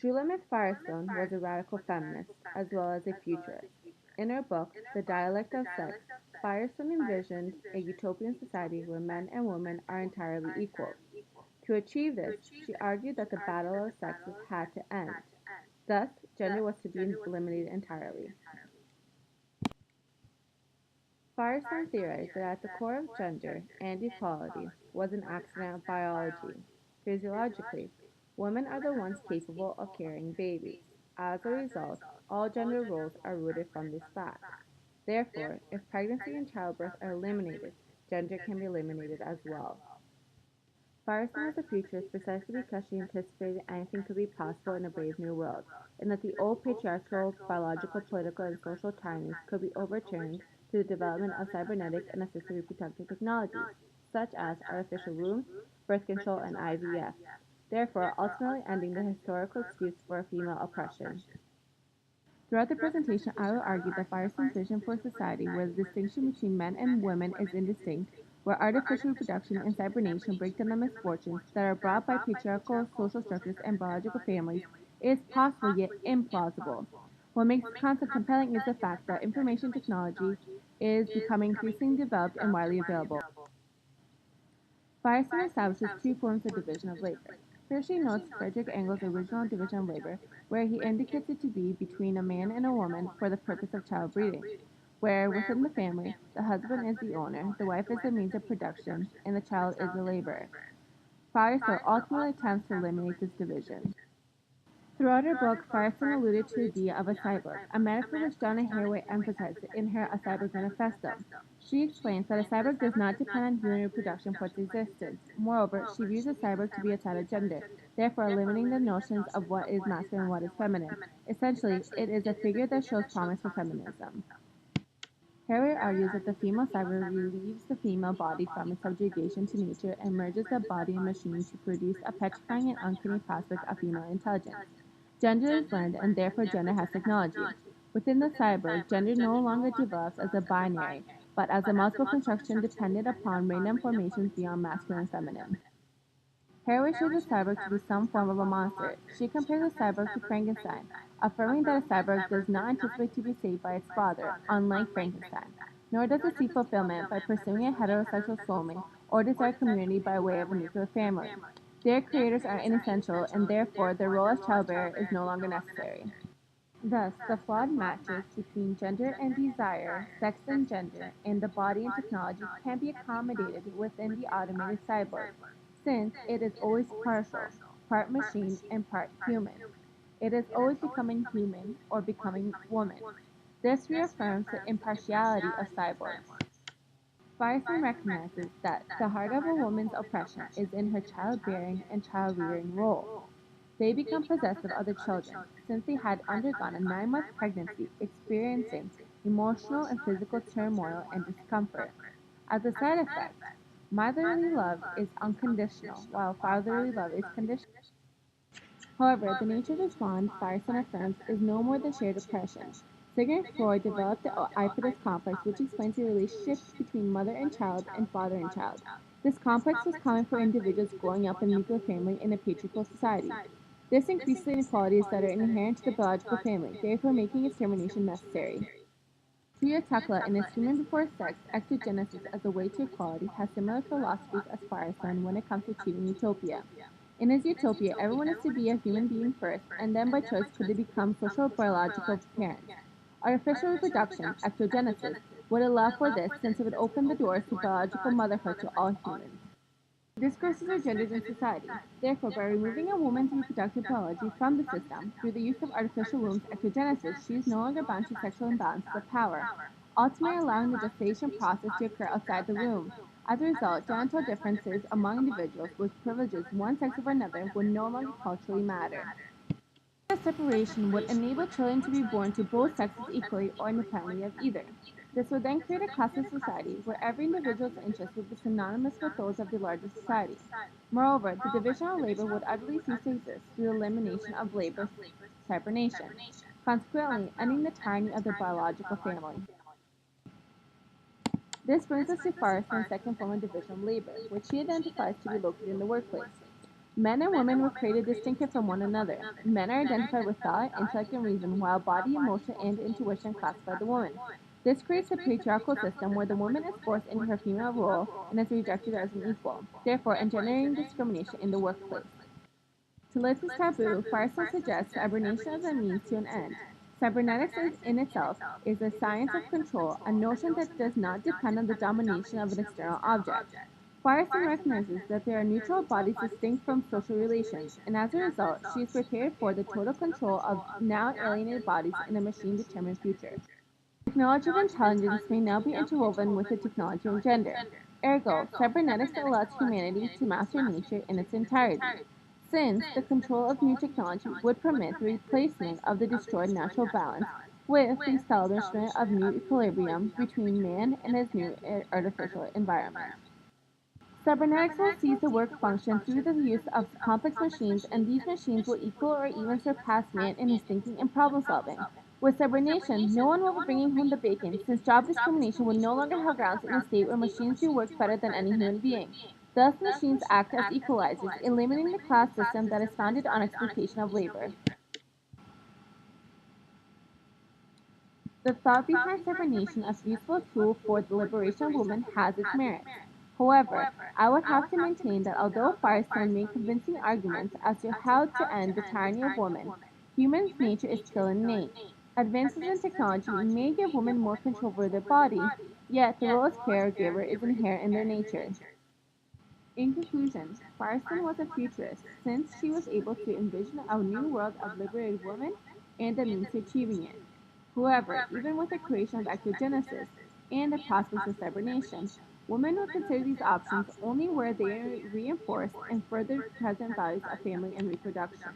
Shulamith Firestone was a radical feminist as well as a futurist. In her book, The Dialect of Sex, Firestone envisioned a utopian society where men and women are entirely equal. To achieve this, she argued that the battle of sexes had to end. Thus, gender was to be eliminated entirely. Firestone theorized that at the core of gender and equality was an accident of biology. Physiologically, women are the ones capable of carrying babies. As a result, all gender roles are rooted from this fact. Therefore, if pregnancy and childbirth are eliminated, gender can be eliminated as well. Firestone was a futurist precisely because she anticipated anything could be possible in a brave new world, and that the old patriarchal, biological, political, and social tyrannies could be overturned through the development of cybernetic and assisted reproductive technologies, such as artificial wombs, birth control, and IVF, therefore ultimately ending the historical excuse for female oppression. Throughout the presentation, I will argue that Firestone's vision for a society where the distinction between men and women is indistinct, where artificial reproduction and cybernation break down the misfortunes that are brought by patriarchal social structures and biological families, is possible yet implausible. What makes the concept compelling is the fact that information technology is becoming increasingly developed and widely available. Firestone establishes two forms of division of labor. First, she notes Frederick Engel's original division of labor, where he indicates it to be between a man and a woman for the purpose of child breeding, where within the family, the husband is the owner, the wife is the means of production, and the child is the laborer. Firestone ultimately attempts to eliminate this division. Throughout her book, Firestone alluded to the idea of a cyborg, a metaphor which Donna Haraway emphasized in her A Cyborg Manifesto. She explains that a cyborg does not depend on human reproduction for its existence. Moreover, she views a cyborg to be a side of gender, therefore eliminating the notions of what is masculine and what is feminine. Essentially, it is a figure that shows promise for feminism. Haraway argues that the female cyborg relieves the female body from its subjugation to nature and merges the body and machine to produce a petrifying and uncanny prospect of female intelligence. Gender is learned, and therefore gender has technology. Within the cyborg, gender no longer develops as a binary, but as a multiple construction dependent upon random formations beyond masculine and feminine. Haraway shows the cyborg to be some form of a monster. She compares the cyborg to Frankenstein, affirming that a cyborg does not anticipate to be saved by its father, unlike Frankenstein, nor does it seek fulfillment by pursuing a heterosexual soulmate or desire community by way of a nuclear family. Their creators are inessential, and therefore their role as childbearer is no longer necessary. Thus, the flawed matches between gender and desire, sex and gender, and the body and technology can be accommodated within the automated cyborg, since it is always partial, part machine and part human. It is always becoming human or becoming woman. This reaffirms the impartiality of cyborgs. Firestone recognizes that the heart of a woman's oppression is in her childbearing and child-rearing role. They become possessive of the children, since they had undergone a 9-month pregnancy, experiencing emotional and physical turmoil and discomfort. As a side effect, motherly love is unconditional, while fatherly love is conditional. However, the nature of this bond, Firestone affirms, is no more than shared oppression. Sigmund Freud developed the Oedipus complex, which explains the relationship between mother and child and father and child. This complex was common for individuals growing up in a nuclear family in a patriarchal society. This increases the inequalities that are inherent to the biological family, therefore making its termination necessary. Priya Tekla, in his Human Before Sex, Ectogenesis as a Way to Equality, has similar philosophies as Firestone when it comes to achieving utopia. In his utopia, everyone is to be a human being first, and then by choice could they become social biological parents. Artificial reproduction, ectogenesis, would allow for this since it would open the doors to biological motherhood to all humans. Discourses are gendered in society. Therefore, by removing a woman's reproductive biology from the system through the use of artificial wombs ectogenesis, she is no longer bound to sexual imbalances of power, ultimately allowing the gestation process to occur outside the womb. As a result, genital differences among individuals with privileges one sex over another would no longer culturally matter. This separation would enable children to be born to both sexes equally or independently of either. This would then create a classless society where every individual's interests would be synonymous with those of the larger society. Moreover, the division of labor would utterly cease to exist through the elimination of labor hibernation, consequently ending the tyranny of the biological family. This brings us to Firestone's second form of division of labor, which she identifies to be located in the workplace. Men and women were created distinctive from one another. Men are identified with thought, intellect, and reason, while body, emotion, and intuition classify the woman. This creates a patriarchal system where the woman is forced into her female role and is rejected as an equal, therefore engendering discrimination in the workplace. To lift this taboo, Firestone suggests cybernation as a means to an end. Cybernetics in itself is a science of control, a notion that does not depend on the domination of an external object. Firestone recognizes that there are neutral bodies distinct from social relations, and as a result, she is prepared for the total control of now alienated bodies in a machine determined future. Technology of intelligence may now be interwoven with the technology of gender. Ergo, cybernetics allows humanity to master nature in its entirety, since the control of new technology would permit the replacement of the destroyed natural balance with the establishment of new equilibrium between man and his new artificial environment. Cybernetics will seize the work function through the use of complex machines, and these machines will equal or even surpass man in his thinking and problem solving. With cybernation, no one will be bringing home the bacon, since job discrimination would no longer have grounds in a state where machines do work better than any human being. Thus, machines act as equalizers, eliminating the class system that is founded on exploitation of labor. The thought behind cybernation as a useful tool for the liberation of women has its merits. However, I would have to maintain that although Firestone made convincing arguments as to how to end the tyranny of women, human nature is still innate. Advances in technology may give women more control over their body, yet the role as caregiver is inherent in their nature. In conclusion, Firestone was a futurist since she was able to envision a new world of liberated women and the means to achieving it. However, even with the creation of ectogenesis and the prospects of cybernation, women would consider these options only where they reinforce and further present values of family and reproduction.